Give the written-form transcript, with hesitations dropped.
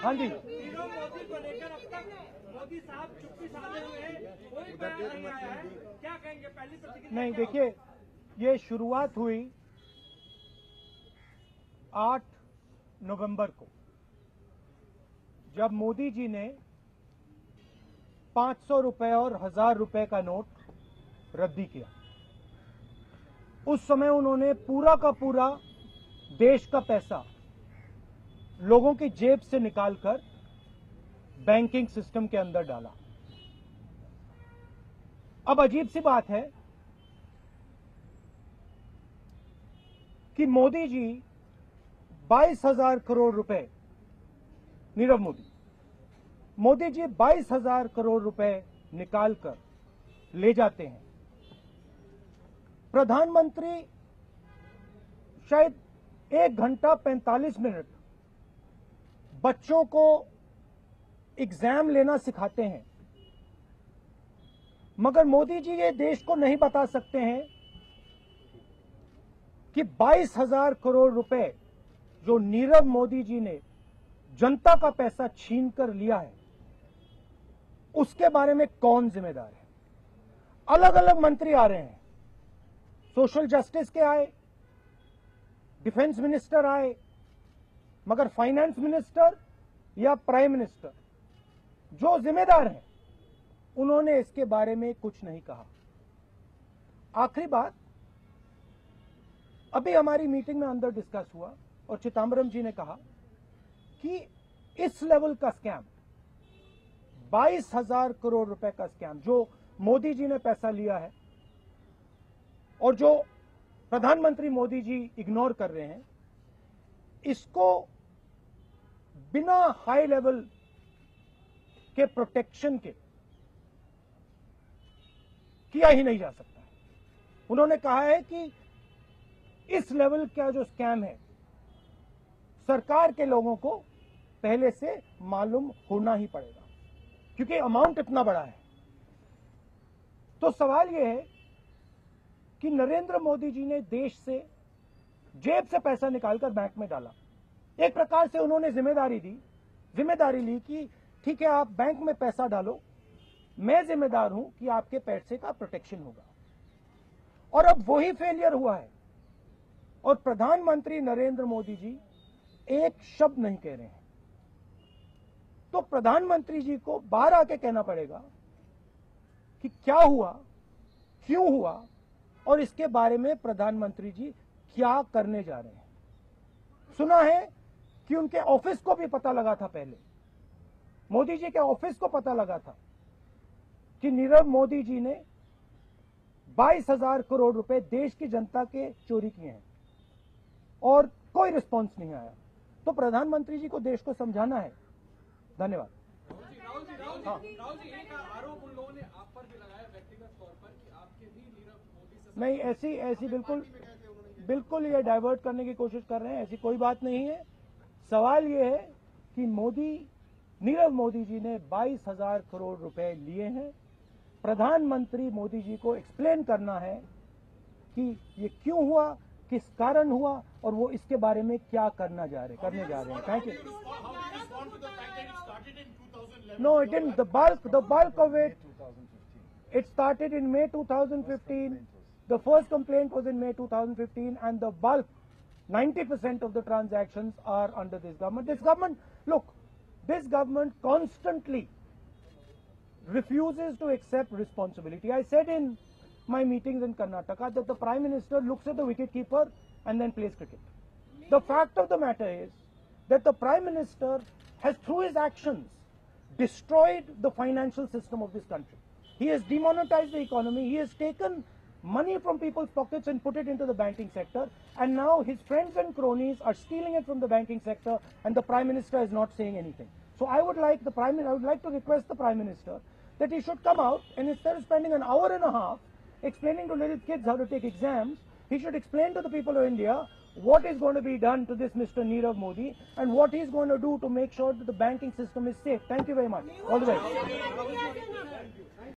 हाँ जी, मोदी को लेकर अब तक मोदी साहब चुप्पी साधे हुए हैं, कोई बयान नहीं आया है, क्या कहेंगे? पहली प्रतिक्रिया नहीं देखिए, ये शुरुआत हुई 8 नवंबर को, जब मोदी जी ने 500 रुपए और 1000 रुपए का नोट रद्दी किया। उस समय उन्होंने पूरा का पूरा देश का पैसा लोगों की जेब से निकालकर बैंकिंग सिस्टम के अंदर डाला। अब अजीब सी बात है कि मोदी जी 22,000 करोड़ रुपए, नीरव मोदी जी 22,000 करोड़ रुपए निकालकर ले जाते हैं। प्रधानमंत्री शायद 1 घंटा 45 मिनट बच्चों को एग्जाम लेना सिखाते हैं, मगर मोदी जी ये देश को नहीं बता सकते हैं कि 22,000 करोड़ रुपए जो नीरव मोदी जी ने जनता का पैसा छीनकर लिया है, उसके बारे में कौन जिम्मेदार है। अलग अलग मंत्री आ रहे हैं, सोशल जस्टिस के आए, डिफेंस मिनिस्टर आए, मगर फाइनेंस मिनिस्टर या प्राइम मिनिस्टर जो जिम्मेदार हैं, उन्होंने इसके बारे में कुछ नहीं कहा। आखिरी बात, अभी हमारी मीटिंग में अंदर डिस्कस हुआ और चिदंबरम जी ने कहा कि इस लेवल का स्कैम, 22,000 करोड़ रुपए का स्कैम जो मोदी जी ने पैसा लिया है और जो प्रधानमंत्री मोदी जी इग्नोर कर रहे हैं, इसको बिना हाई लेवल के प्रोटेक्शन के किया ही नहीं जा सकता है। उन्होंने कहा है कि इस लेवल का जो स्कैम है, सरकार के लोगों को पहले से मालूम होना ही पड़ेगा, क्योंकि अमाउंट इतना बड़ा है। तो सवाल यह है कि नरेंद्र मोदी जी ने देश से जेब से पैसा निकालकर बैंक में डाला। एक प्रकार से उन्होंने जिम्मेदारी ली कि ठीक है, आप बैंक में पैसा डालो, मैं जिम्मेदार हूं कि आपके पैसे का प्रोटेक्शन होगा। और अब वही फेलियर हुआ है और प्रधानमंत्री नरेंद्र मोदी जी एक शब्द नहीं कह रहे हैं। तो प्रधानमंत्री जी को बाहर आके कहना पड़ेगा कि क्या हुआ, क्यों हुआ, और इसके बारे में प्रधानमंत्री जी क्या करने जा रहे हैं। सुना है कि उनके ऑफिस को भी पता लगा था, पहले मोदी जी के ऑफिस को पता लगा था कि नीरव मोदी जी ने 22,000 करोड़ रुपए देश की जनता के चोरी किए हैं और कोई रिस्पॉन्स नहीं आया। तो प्रधानमंत्री जी को देश को समझाना है। धन्यवाद। राहुल जी, एक आरोप उन लोगों ने आप पर भी लगाया व्यक्तिगत तौर पर कि आपके भी नीरव मोदी से नहीं, ऐसी बिल्कुल ये डाइवर्ट करने की कोशिश कर रहे हैं। ऐसी कोई बात नहीं है। सवाल ये है कि नीरव मोदी जी ने 22,000 करोड़ रुपए लिए हैं। प्रधानमंत्री मोदी जी को एक्सप्लेन करना है कि ये क्यों हुआ, किस कारण हुआ, और वो इसके बारे में क्या करने जा रहे हैं। Thank you. No, it didn't. The bulk of it started in May 2015. The first complaint was in May 2015, and the bulk, 90% of the transactions are under this government. This government constantly refuses to accept responsibility. I said in my meetings in Karnataka that the Prime Minister looks at the wicket-keeper and then plays cricket. The fact of the matter is that the Prime Minister has, through his actions, destroyed the financial system of this country. He has demonetized the economy. He has taken money from people's pockets and put it into the banking sector, and now his friends and cronies are stealing it from the banking sector, and the Prime Minister is not saying anything. So I would like to request the Prime Minister that he should come out, and instead of spending an hour and a half explaining to little kids how to take exams, he should explain to the people of India what is going to be done to this Mr. Nirav Modi and what he is going to do to make sure that the banking system is safe. Thank you very much. All the best.